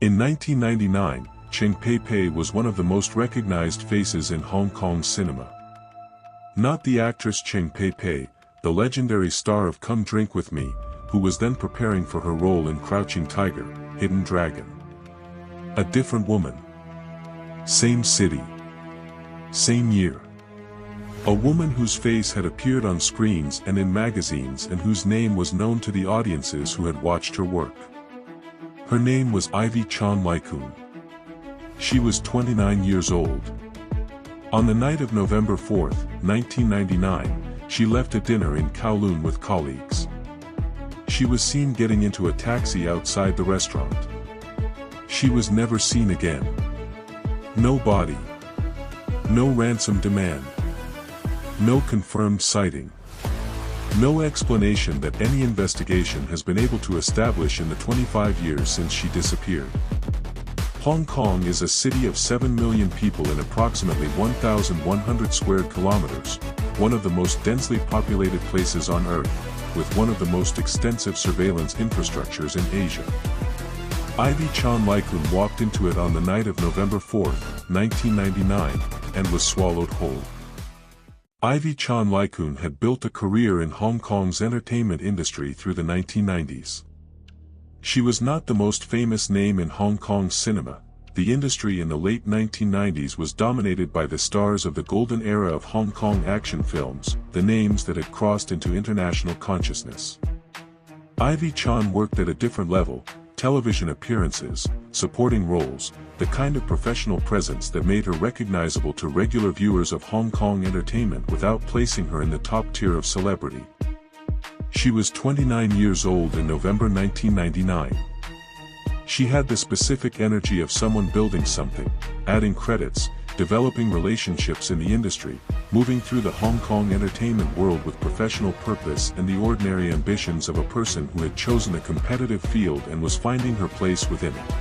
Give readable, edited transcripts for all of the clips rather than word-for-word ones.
In 1999, Cheng Pei was one of the most recognized faces in Hong Kong cinema. Not the actress Cheng Pei, the legendary star of Come Drink With Me, who was then preparing for her role in Crouching Tiger, Hidden Dragon. A different woman. Same city. Same year. A woman whose face had appeared on screens and in magazines and whose name was known to the audiences who had watched her work. Her name was Ivy Chan Lai-kuen. She was 29 years old. On the night of November 4, 1999, she left a dinner in Kowloon with colleagues. She was seen getting into a taxi outside the restaurant. She was never seen again. No body. No ransom demand. No confirmed sighting. No explanation that any investigation has been able to establish in the 25 years since she disappeared. Hong Kong is a city of 7 million people in approximately 1,100 square kilometers, one of the most densely populated places on Earth, with one of the most extensive surveillance infrastructures in Asia. Ivy Chan Lai-kuen walked into it on the night of November 4, 1999, and was swallowed whole. Ivy Chan Lai-kuen had built a career in Hong Kong's entertainment industry through the 1990s. She was not the most famous name in Hong Kong's cinema. The industry in the late 1990s was dominated by the stars of the golden era of Hong Kong action films, the names that had crossed into international consciousness. Ivy Chan worked at a different level: television appearances, supporting roles, the kind of professional presence that made her recognizable to regular viewers of Hong Kong entertainment without placing her in the top tier of celebrity. She was 29 years old in November 1999. She had the specific energy of someone building something, adding credits, developing relationships in the industry, moving through the Hong Kong entertainment world with professional purpose and the ordinary ambitions of a person who had chosen a competitive field and was finding her place within it.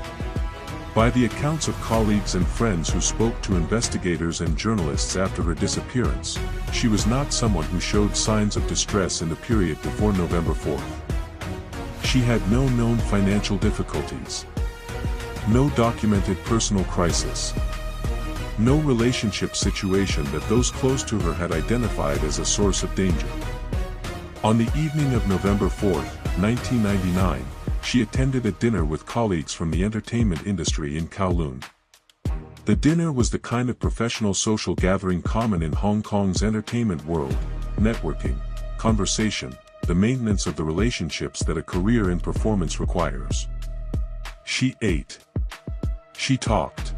By the accounts of colleagues and friends who spoke to investigators and journalists after her disappearance, she was not someone who showed signs of distress in the period before November 4th. She had no known financial difficulties. No documented personal crisis. No relationship situation that those close to her had identified as a source of danger. On the evening of November 4, 1999, she attended a dinner with colleagues from the entertainment industry in Kowloon. The dinner was the kind of professional social gathering common in Hong Kong's entertainment world: networking, conversation, the maintenance of the relationships that a career in performance requires. She ate. She talked.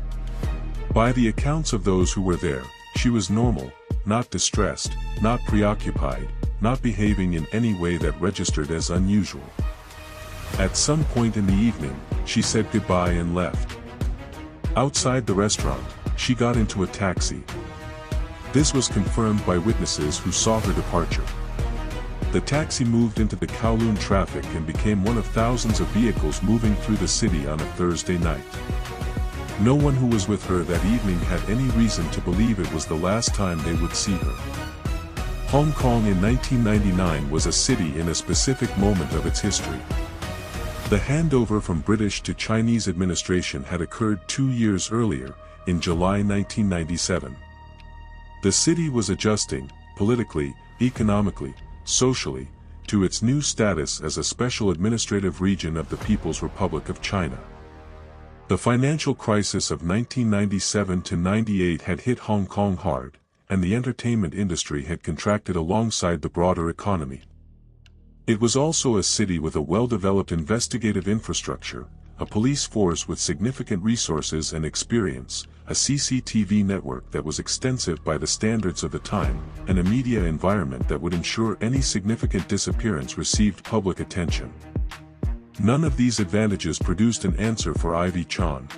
By the accounts of those who were there, she was normal, not distressed, not preoccupied, not behaving in any way that registered as unusual. At some point in the evening, she said goodbye and left. Outside the restaurant, she got into a taxi. This was confirmed by witnesses who saw her departure. The taxi moved into the Kowloon traffic and became one of thousands of vehicles moving through the city on a Thursday night. No one who was with her that evening had any reason to believe it was the last time they would see her. Hong Kong in 1999 was a city in a specific moment of its history. The handover from British to Chinese administration had occurred 2 years earlier, in July 1997. The city was adjusting, politically, economically, socially, to its new status as a special administrative region of the People's Republic of China. The financial crisis of 1997 to 98 had hit Hong Kong hard, and the entertainment industry had contracted alongside the broader economy. It was also a city with a well-developed investigative infrastructure, a police force with significant resources and experience, a CCTV network that was extensive by the standards of the time, and a media environment that would ensure any significant disappearance received public attention. None of these advantages produced an answer for Ivy Chan.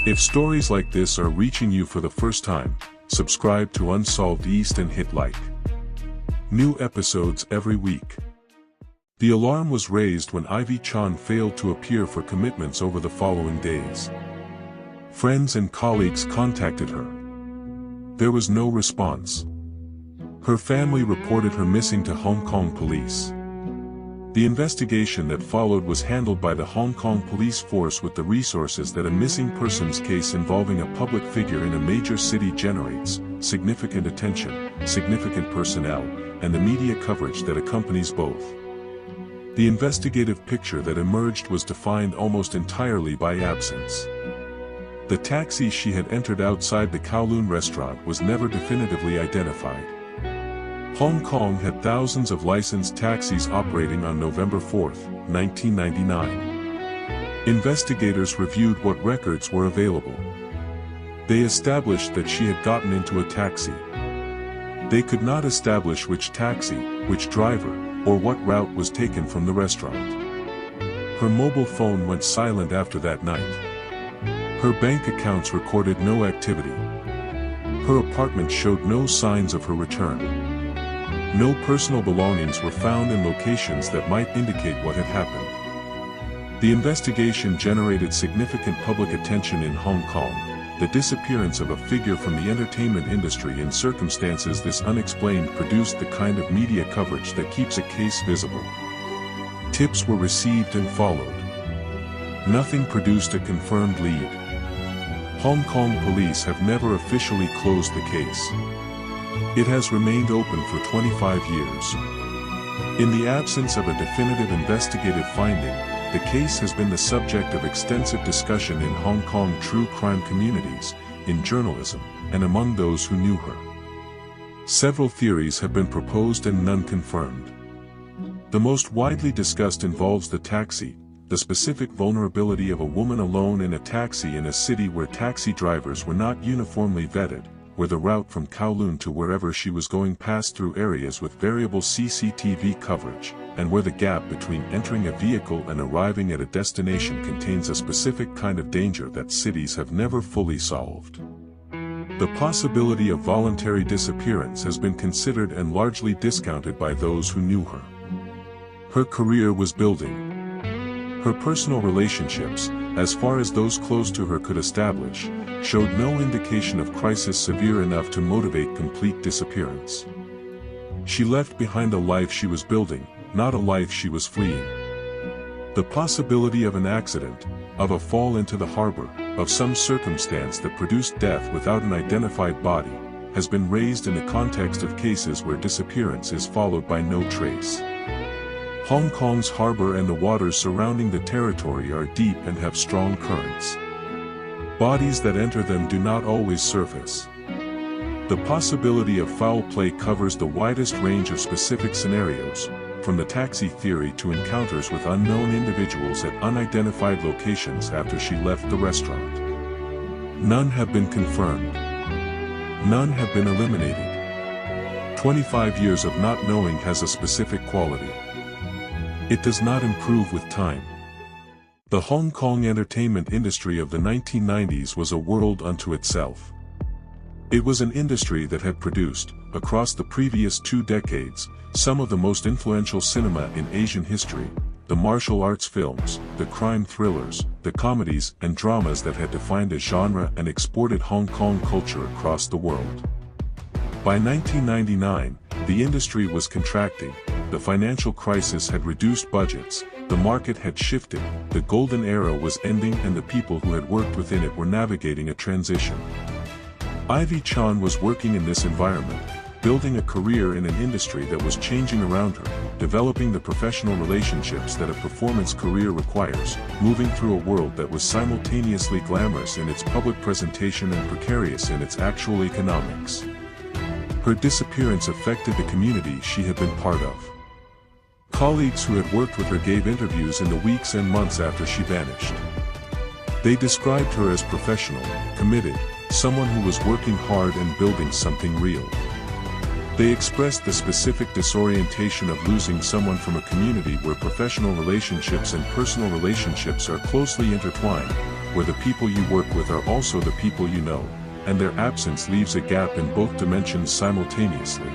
If stories like this are reaching you for the first time, subscribe to Unsolved East and hit like. New episodes every week. The alarm was raised when Ivy Chan failed to appear for commitments over the following days. Friends and colleagues contacted her. There was no response. Her family reported her missing to Hong Kong police. The investigation that followed was handled by the Hong Kong police force with the resources that a missing persons case involving a public figure in a major city generates: significant attention, significant personnel, and the media coverage that accompanies both. The investigative picture that emerged was defined almost entirely by absence. The taxi she had entered outside the Kowloon restaurant was never definitively identified. Hong Kong had thousands of licensed taxis operating on November 4, 1999. Investigators reviewed what records were available. They established that she had gotten into a taxi. They could not establish which taxi, which driver, or what route was taken from the restaurant. Her mobile phone went silent after that night. Her bank accounts recorded no activity. Her apartment showed no signs of her return. No personal belongings were found in locations that might indicate what had happened. The investigation generated significant public attention in Hong Kong, the disappearance of a figure from the entertainment industry in circumstances this unexplained produced the kind of media coverage that keeps a case visible. Tips were received and followed. Nothing produced a confirmed lead. Hong Kong police have never officially closed the case. It has remained open for 25 years. In the absence of a definitive investigative finding, the case has been the subject of extensive discussion in Hong Kong true crime communities, in journalism, and among those who knew her. Several theories have been proposed and none confirmed. The most widely discussed involves the taxi, the specific vulnerability of a woman alone in a taxi in a city where taxi drivers were not uniformly vetted, where the route from Kowloon to wherever she was going passed through areas with variable CCTV coverage, and where the gap between entering a vehicle and arriving at a destination contains a specific kind of danger that cities have never fully solved. The possibility of voluntary disappearance has been considered and largely discounted by those who knew her. Her career was building. Her personal relationships, as far as those close to her could establish, showed no indication of crisis severe enough to motivate complete disappearance. She left behind a life she was building, not a life she was fleeing. The possibility of an accident, of a fall into the harbor, of some circumstance that produced death without an identified body, has been raised in the context of cases where disappearance is followed by no trace. Hong Kong's harbor and the waters surrounding the territory are deep and have strong currents. Bodies that enter them do not always surface. The possibility of foul play covers the widest range of specific scenarios, from the taxi theory to encounters with unknown individuals at unidentified locations after she left the restaurant. None have been confirmed. None have been eliminated. 25 years of not knowing has a specific quality. It does not improve with time. The Hong Kong entertainment industry of the 1990s was a world unto itself. It was an industry that had produced, across the previous 2 decades, some of the most influential cinema in Asian history, the martial arts films, the crime thrillers, the comedies and dramas that had defined a genre and exported Hong Kong culture across the world. By 1999, the industry was contracting, the financial crisis had reduced budgets, the market had shifted, the golden era was ending and the people who had worked within it were navigating a transition. Ivy Chan was working in this environment, building a career in an industry that was changing around her, developing the professional relationships that a performance career requires, moving through a world that was simultaneously glamorous in its public presentation and precarious in its actual economics. Her disappearance affected the community she had been part of. Colleagues who had worked with her gave interviews in the weeks and months after she vanished. They described her as professional, committed, someone who was working hard and building something real. They expressed the specific disorientation of losing someone from a community where professional relationships and personal relationships are closely intertwined, where the people you work with are also the people you know, and their absence leaves a gap in both dimensions simultaneously.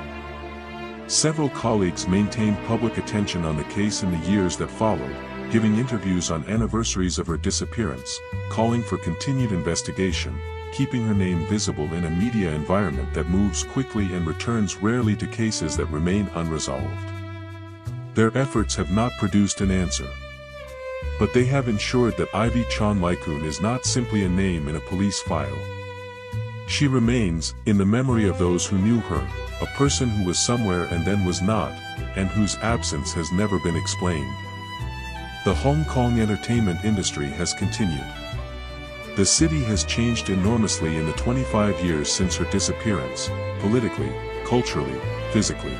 Several colleagues maintained public attention on the case in the years that followed, giving interviews on anniversaries of her disappearance, calling for continued investigation, keeping her name visible in a media environment that moves quickly and returns rarely to cases that remain unresolved. Their efforts have not produced an answer. But they have ensured that Ivy Chan Lai-kuen is not simply a name in a police file. She remains, in the memory of those who knew her, a person who was somewhere and then was not, and whose absence has never been explained. The Hong Kong entertainment industry has continued. The city has changed enormously in the 25 years since her disappearance, politically, culturally, physically.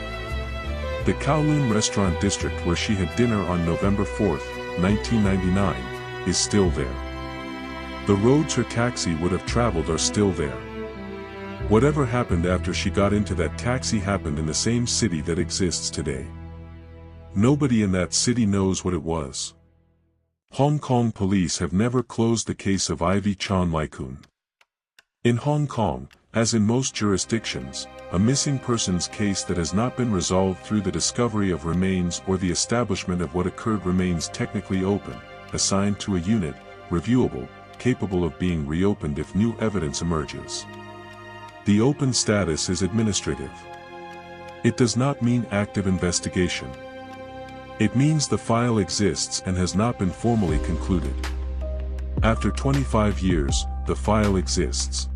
The Kowloon restaurant district where she had dinner on November 4, 1999, is still there. The roads her taxi would have traveled are still there. Whatever happened after she got into that taxi happened in the same city that exists today. Nobody in that city knows what it was. Hong Kong police have never closed the case of Ivy Chan Lai-kuen. In Hong Kong, as in most jurisdictions, a missing persons case that has not been resolved through the discovery of remains or the establishment of what occurred remains technically open, assigned to a unit, reviewable, capable of being reopened if new evidence emerges. The open status is administrative. It does not mean active investigation. It means the file exists and has not been formally concluded. After 25 years, the file exists.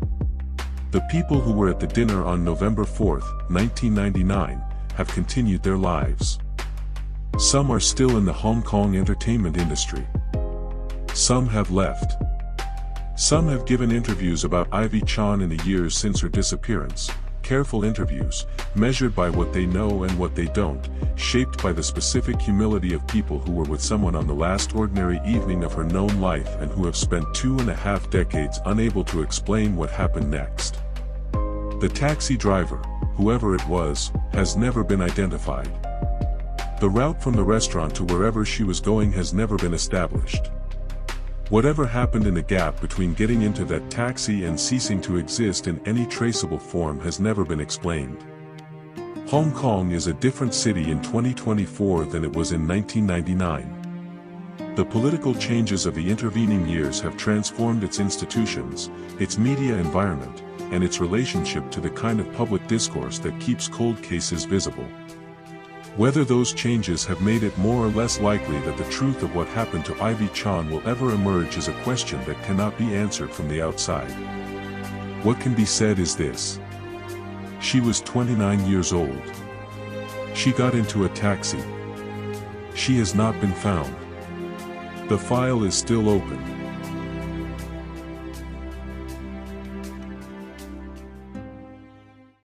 The people who were at the dinner on November 4, 1999, have continued their lives. Some are still in the Hong Kong entertainment industry. Some have left. Some have given interviews about Ivy Chan in the years since her disappearance, careful interviews, measured by what they know and what they don't, shaped by the specific humility of people who were with someone on the last ordinary evening of her known life and who have spent 2.5 decades unable to explain what happened next. The taxi driver, whoever it was, has never been identified. The route from the restaurant to wherever she was going has never been established. Whatever happened in the gap between getting into that taxi and ceasing to exist in any traceable form has never been explained. Hong Kong is a different city in 2024 than it was in 1999. The political changes of the intervening years have transformed its institutions, its media environment, and its relationship to the kind of public discourse that keeps cold cases visible. Whether those changes have made it more or less likely that the truth of what happened to Ivy Chan will ever emerge is a question that cannot be answered from the outside. What can be said is this. She was 29 years old. She got into a taxi. She has not been found. The file is still open.